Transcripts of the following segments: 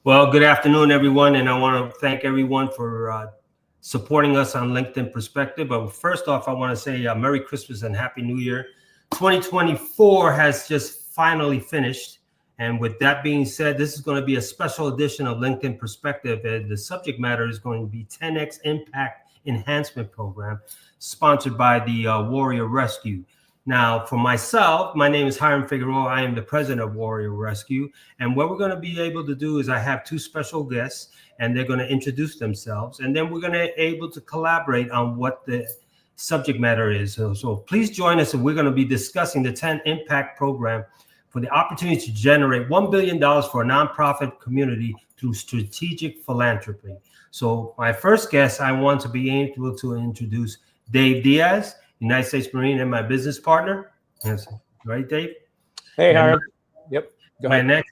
Well, good afternoon, everyone, and I want to thank everyone for supporting us on LinkedIn Perspective. But first off, I want to say Merry Christmas and Happy New Year. 2024 has just finally finished. And with that being said, this is going to be a special edition of LinkedIn Perspective. And the subject matter is going to be 10X Impact Enhancement Program, sponsored by the Warrior Rescue. Now, for myself, my name is Hiram Figueroa. I am the president of Warrior Rescue. And what we're going to be able to do is I have two special guests, and they're going to introduce themselves. And then we're going to be able to collaborate on what the subject matter is. So please join us, and we're going to be discussing the 10 Impact Program for the opportunity to generate $1 billion for a nonprofit community through strategic philanthropy. So my first guest, I want to be able to introduce Dave Diaz, United States Marine, and my business partner. Yes, right, Dave? Hey, Hiram. Yep. Go ahead.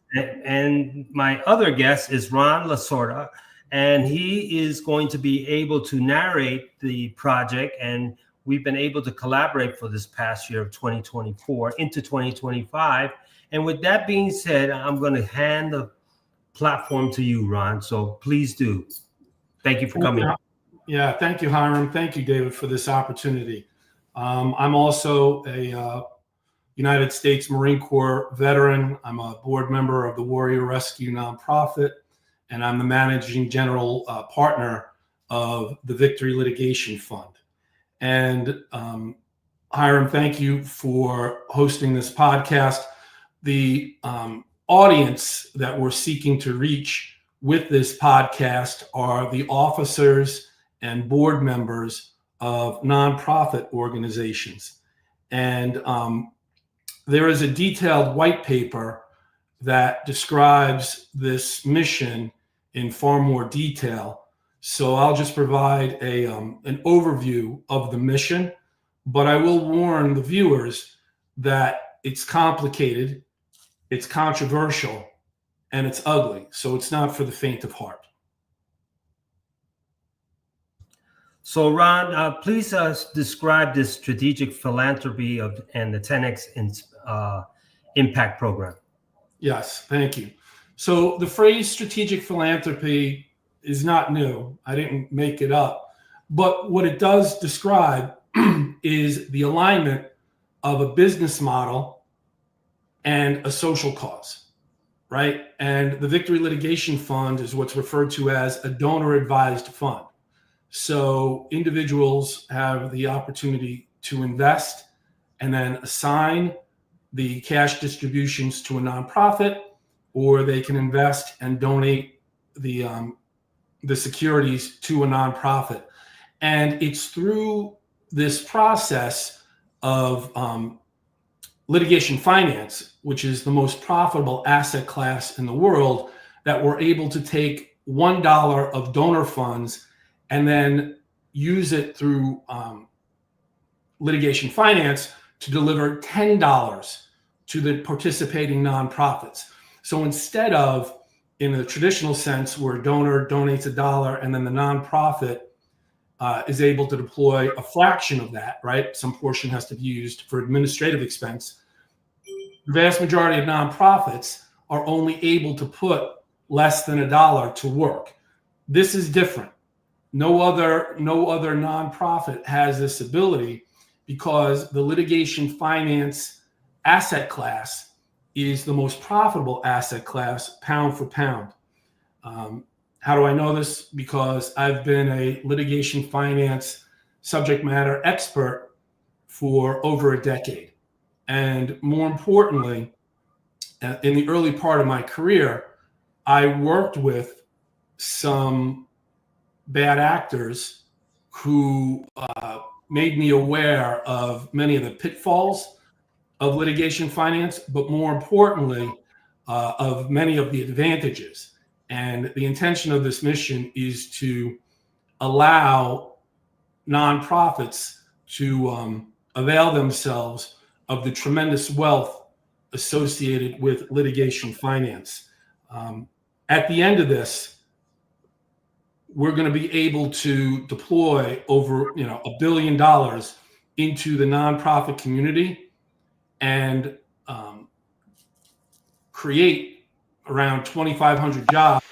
And my other guest is Ron Lasorda, and he is going to be able to narrate the project. And we've been able to collaborate for this past year of 2024 into 2025. And with that being said, I'm going to hand the platform to you, Ron. So please do. Thank you for coming. Yeah, thank you, Hiram. Thank you, David, for this opportunity. I'm also a United States Marine Corps veteran. I'm a board member of the Warrior Rescue nonprofit, and I'm the managing general partner of the Victory Litigation Fund. And Hiram, thank you for hosting this podcast. The audience that we're seeking to reach with this podcast are the officers and board members of nonprofit organizations. And there is a detailed white paper that describes this mission in far more detail. So I'll just provide an overview of the mission, but I will warn the viewers that it's complicated, it's controversial, and it's ugly. So it's not for the faint of heart. So Ron, please describe this strategic philanthropy and the 10X Impact Program. Yes, thank you. So the phrase strategic philanthropy is not new. I didn't make it up. But what it does describe is the alignment of a business model and a social cause, right? And the Victory Litigation Fund is what's referred to as a donor-advised fund. So individuals have the opportunity to invest and then assign the cash distributions to a nonprofit, or they can invest and donate the securities to a nonprofit. And it's through this process of litigation finance, which is the most profitable asset class in the world, that we're able to take $1 of donor funds and then use it through litigation finance to deliver $10 to the participating nonprofits. So instead of, in the traditional sense, where a donor donates $1 and then the nonprofit is able to deploy a fraction of that, right? Some portion has to be used for administrative expense. The vast majority of nonprofits are only able to put less than $1 to work. This is different. No other nonprofit has this ability because the litigation finance asset class is the most profitable asset class, pound for pound. How do I know this? Because I've been a litigation finance subject matter expert for over a decade. And more importantly, in the early part of my career, I worked with some bad actors who made me aware of many of the pitfalls of litigation finance, but more importantly, of many of the advantages. And the intention of this mission is to allow nonprofits to avail themselves of the tremendous wealth associated with litigation finance. At the end of this, we're going to be able to deploy over $1 billion into the nonprofit community and create around 2,500 jobs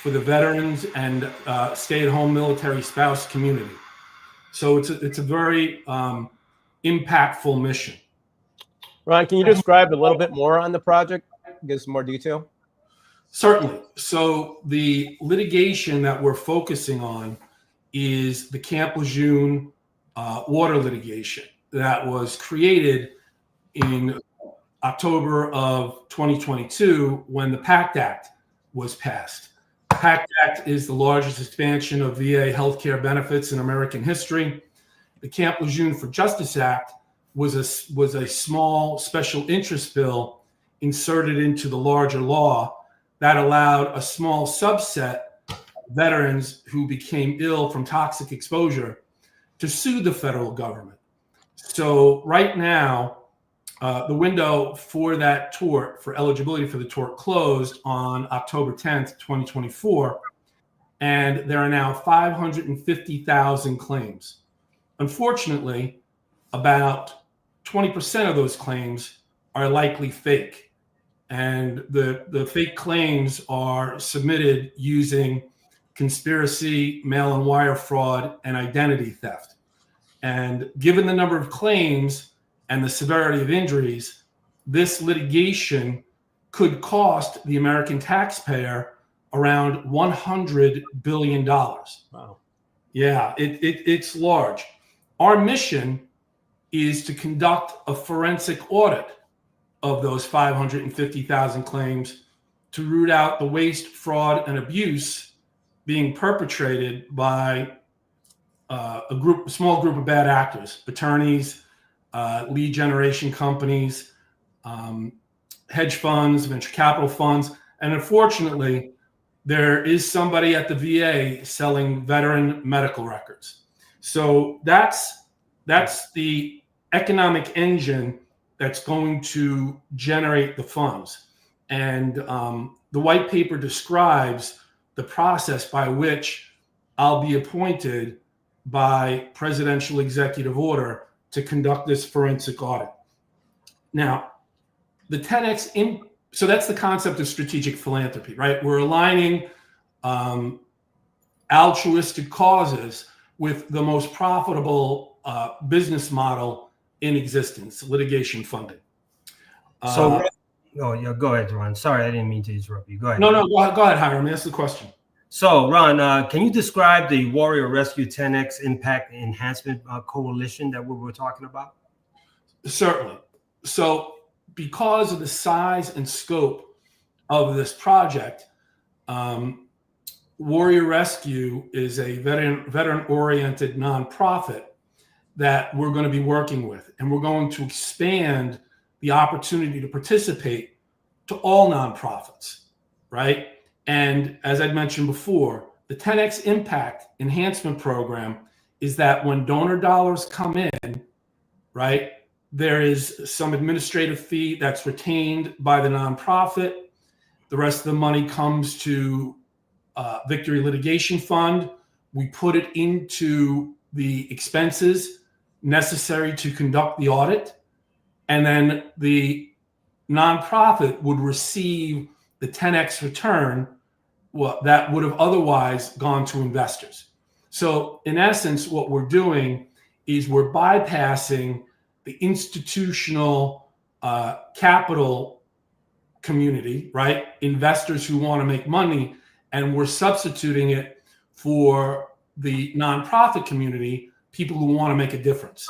for the veterans and stay-at-home military spouse community. So it's a very impactful mission. Ron, can you describe a little bit more on the project? Give some more detail. Certainly. So the litigation that we're focusing on is the Camp Lejeune water litigation that was created in October of 2022 when the PACT Act was passed. The PACT Act is the largest expansion of VA healthcare benefits in American history. The Camp Lejeune for Justice Act was a small special interest bill inserted into the larger law that allowed a small subset of veterans who became ill from toxic exposure to sue the federal government. So right now, the window for that tort, for eligibility for the tort, closed on October 10th, 2024, and there are now 550,000 claims. Unfortunately, about 20% of those claims are likely fake. And the fake claims are submitted using conspiracy, mail and wire fraud, and identity theft. And given the number of claims and the severity of injuries, this litigation could cost the American taxpayer around $100 billion. Wow. Yeah, it's large. Our mission is to conduct a forensic audit of those 550,000 claims to root out the waste, fraud, and abuse being perpetrated by a small group of bad actors, attorneys, lead generation companies, hedge funds, venture capital funds. And unfortunately, there is somebody at the VA selling veteran medical records. So that's the economic engine that's going to generate the funds. And the white paper describes the process by which I'll be appointed by presidential executive order to conduct this forensic audit. Now, the 10X, so that's the concept of strategic philanthropy, right? We're aligning altruistic causes with the most profitable business model in existence, litigation funding. So, yeah, go ahead, Ron. Sorry, I didn't mean to interrupt you. Go ahead. No, go ahead, Hiram. Ask the question. So, Ron, can you describe the Warrior Rescue 10X Impact Enhancement Coalition that we were talking about? Certainly. So, because of the size and scope of this project, Warrior Rescue is a veteran-oriented nonprofit that we're going to be working with, and we're going to expand the opportunity to participate to all nonprofits, right? And as I'd mentioned before, the 10X Impact Enhancement Program is that when donor dollars come in, right, there is some administrative fee that's retained by the nonprofit. The rest of the money comes to Victory Litigation Fund. We put it into the expenses necessary to conduct the audit. And then the nonprofit would receive the 10X return that would have otherwise gone to investors. So in essence, what we're doing is we're bypassing the institutional capital community, right? Investors who want to make money, and we're substituting it for the nonprofit community, people who want to make a difference.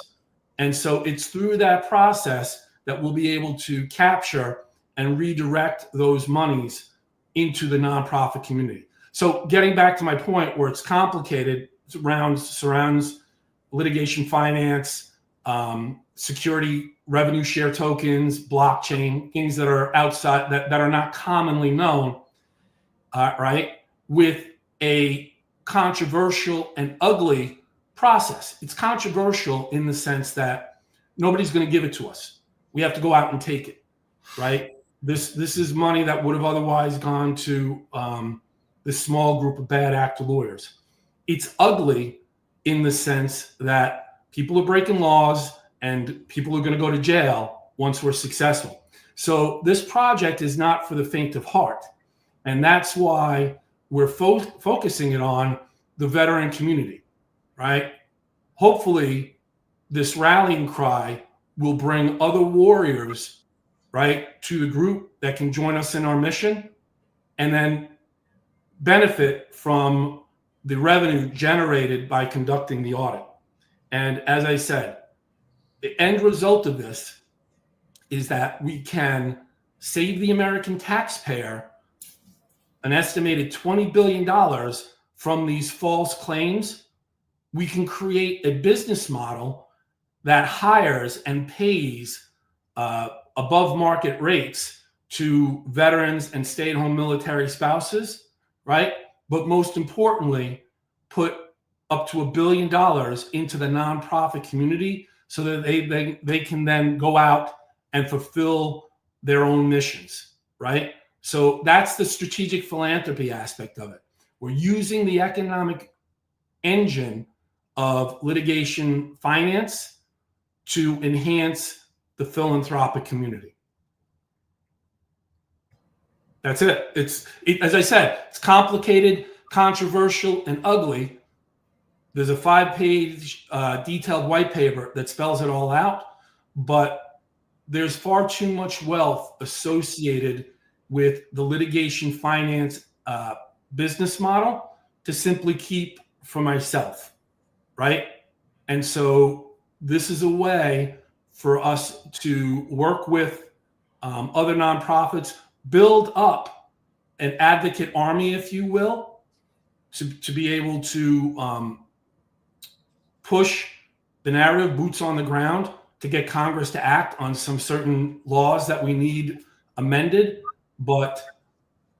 And so it's through that process that we'll be able to capture and redirect those monies into the nonprofit community. So getting back to my point where it's complicated, surrounds litigation finance, security, revenue share tokens, blockchain, things that are outside, that are not commonly known, right? With a controversial and ugly process. It's controversial in the sense that nobody's going to give it to us. We have to go out and take it, right? This is money that would have otherwise gone to this small group of bad actor lawyers. It's ugly in the sense that people are breaking laws and people are going to go to jail once we're successful. So this project is not for the faint of heart. And that's why we're focusing it on the veteran community, right? Hopefully, this rallying cry will bring other warriors, right, to the group that can join us in our mission and then benefit from the revenue generated by conducting the audit. And as I said, the end result of this is that we can save the American taxpayer an estimated $20 billion from these false claims. We can create a business model that hires and pays above market rates to veterans and stay-at-home military spouses, right? But most importantly, put up to $1 billion into the nonprofit community so that they can then go out and fulfill their own missions, right? So that's the strategic philanthropy aspect of it. We're using the economic engine of litigation finance to enhance the philanthropic community. That's it. As I said, it's complicated, controversial, and ugly. There's a 5-page detailed white paper that spells it all out, but there's far too much wealth associated with the litigation finance business model to simply keep for myself, right? And so this is a way for us to work with other nonprofits, build up an advocate army, if you will, to be able to push the narrative, boots on the ground, to get Congress to act on some certain laws that we need amended. But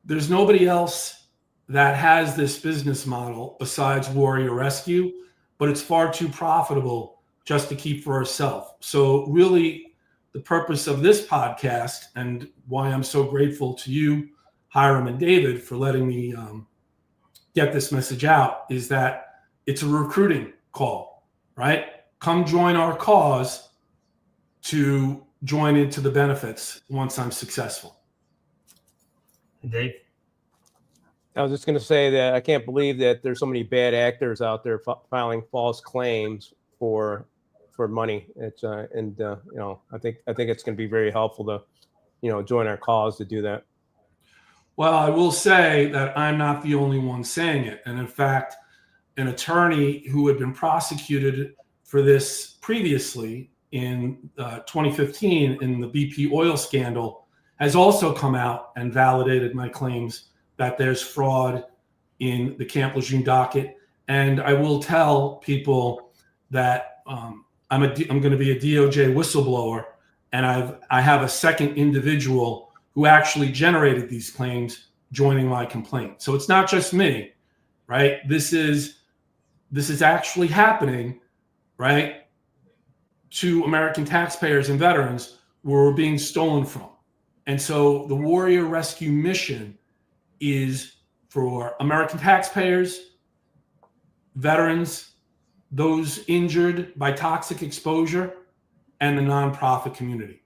there's nobody else that has this business model besides Warrior Rescue, but it's far too profitable just to keep for ourselves. So really, the purpose of this podcast and why I'm so grateful to you, Hiram and David, for letting me get this message out is that it's a recruiting call, right? Come join our cause to join into the benefits once I'm successful. Dave? I was just going to say that I can't believe that there's so many bad actors out there filing false claims for money. It's I think it's going to be very helpful to join our cause to do that. Well, I will say that I'm not the only one saying it, and in fact, an attorney who had been prosecuted for this previously in 2015 in the BP oil scandal has also come out and validated my claims that there's fraud in the Camp Lejeune docket. And I will tell people that I'm going to be a DOJ whistleblower, and I have a second individual who actually generated these claims joining my complaint. So it's not just me, right? This is actually happening, right, to American taxpayers and veterans where we're being stolen from. And so the Warrior Rescue mission is for American taxpayers, veterans, those injured by toxic exposure, and the nonprofit community.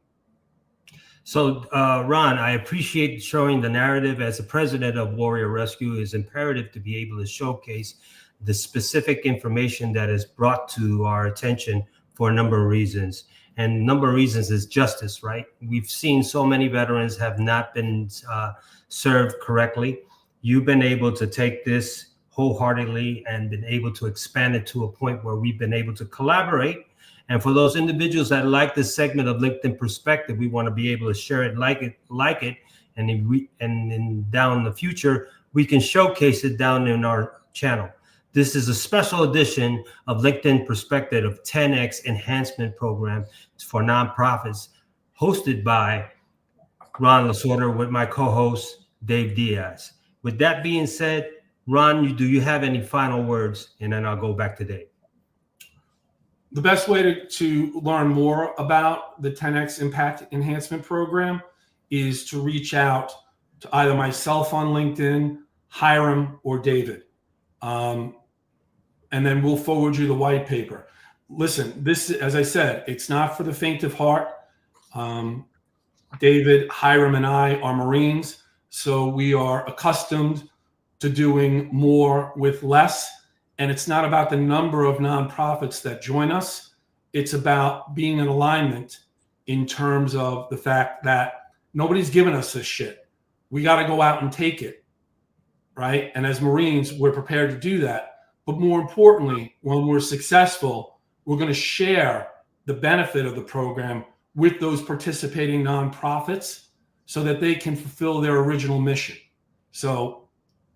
So, Ron, I appreciate showing the narrative. As the president of Warrior Rescue, it is imperative to be able to showcase the specific information that is brought to our attention for a number of reasons. And a number of reasons is justice, right? We've seen so many veterans have not been served correctly. You've been able to take this wholeheartedly and been able to expand it to a point where we've been able to collaborate. And for those individuals that like this segment of LinkedIn Perspective, we want to be able to share it, like it, and down the future, we can showcase it down in our channel. This is a special edition of LinkedIn Perspective of 10X Enhancement Program for nonprofits, hosted by Ron Lasorda with my co-host, Dave Diaz. With that being said, Ron, do you have any final words? And then I'll go back to Dave. The best way to learn more about the 10X Impact Enhancement Program is to reach out to either myself on LinkedIn, Hiram, or David. And then we'll forward you the white paper. Listen, this, as I said, it's not for the faint of heart. David, Hiram, and I are Marines, so we are accustomed to doing more with less. And it's not about the number of nonprofits that join us. It's about being in alignment in terms of the fact that nobody's giving us this shit. We got to go out and take it, right? And as Marines, we're prepared to do that. But more importantly, when we're successful, we're going to share the benefit of the program with those participating nonprofits so that they can fulfill their original mission. So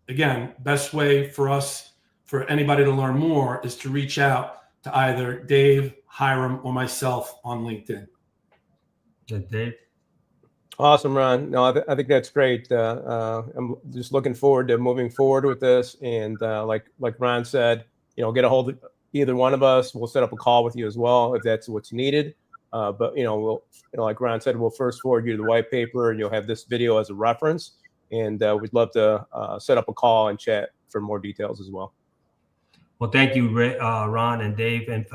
again, best way for us, for anybody to learn more, is to reach out to either Dave, Hiram, or myself on LinkedIn. Yeah, Dave. Awesome, Ron. No, I think that's great. I'm just looking forward to moving forward with this. And like Ron said, get a hold of either one of us. We'll set up a call with you as well if that's what's needed. But we'll, like Ron said, we'll first forward you the white paper, and you'll have this video as a reference. And we'd love to set up a call and chat for more details as well. Well, thank you, Ron and Dave. And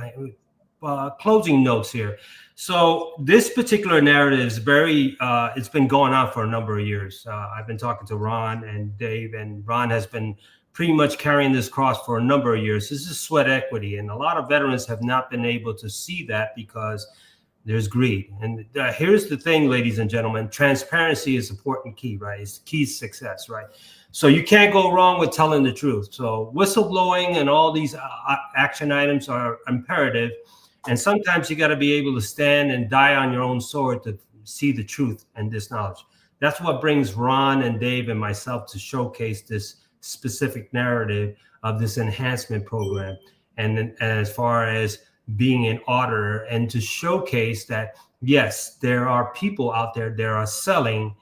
closing notes here. So this particular narrative is very, it's been going on for a number of years. I've been talking to Ron and Dave, and Ron has been pretty much carrying this cross for a number of years. This is sweat equity. And a lot of veterans have not been able to see that because there's greed. And here's the thing, ladies and gentlemen, transparency is an important key, right? It's the key to success, right? So you can't go wrong with telling the truth. So whistleblowing and all these action items are imperative. And sometimes you got to be able to stand and die on your own sword to see the truth and this knowledge. That's what brings Ron and Dave and myself to showcase this specific narrative of this enhancement program. And as far as being an auditor, and to showcase that, yes, there are people out there that are selling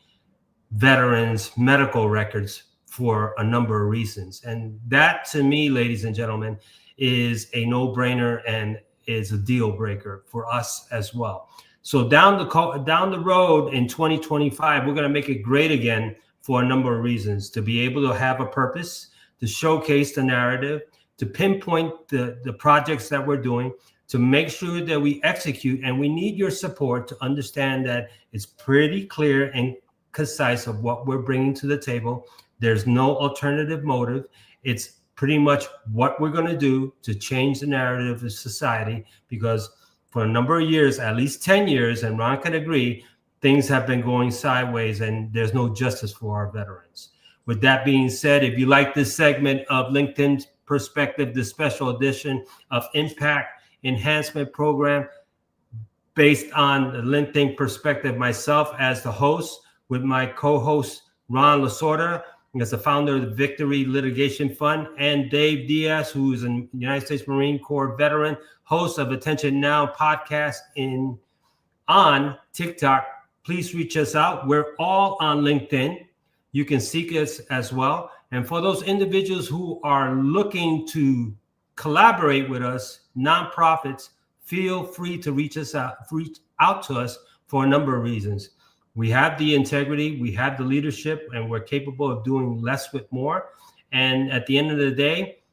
veterans' medical records for a number of reasons. And that, to me, ladies and gentlemen, is a no-brainer and is a deal breaker for us as well. So down the road in 2025, we're going to make it great again for a number of reasons: to be able to have a purpose, to showcase the narrative, to pinpoint the projects that we're doing, to make sure that we execute. And we need your support to understand that it's pretty clear and concise of what we're bringing to the table. There's no alternative motive. It's pretty much what we're going to do to change the narrative of society, because for a number of years, at least 10 years, and Ron can agree, things have been going sideways and there's no justice for our veterans. With that being said, if you like this segment of LinkedIn Perspective, the special edition of Impact Enhancement Program based on the LinkedIn Perspective, myself as the host with my co-host Ron Lasorda, as the founder of the Victory Litigation Fund, and Dave Diaz, who is a United States Marine Corps veteran, host of Attention Now podcast on TikTok. Please reach us out. We're all on LinkedIn. You can seek us as well. And for those individuals who are looking to collaborate with us, nonprofits, feel free to reach out to us for a number of reasons. We have the integrity, we have the leadership, and we're capable of doing less with more. And at the end of the day,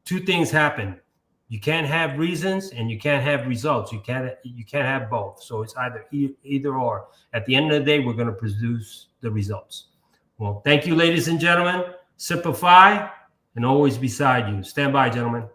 two things happen. You can't have reasons and you can't have results. You can't have both. So it's either or. At the end of the day, we're going to produce the results. Well, thank you, ladies and gentlemen. Simplify and always beside you. Stand by, gentlemen.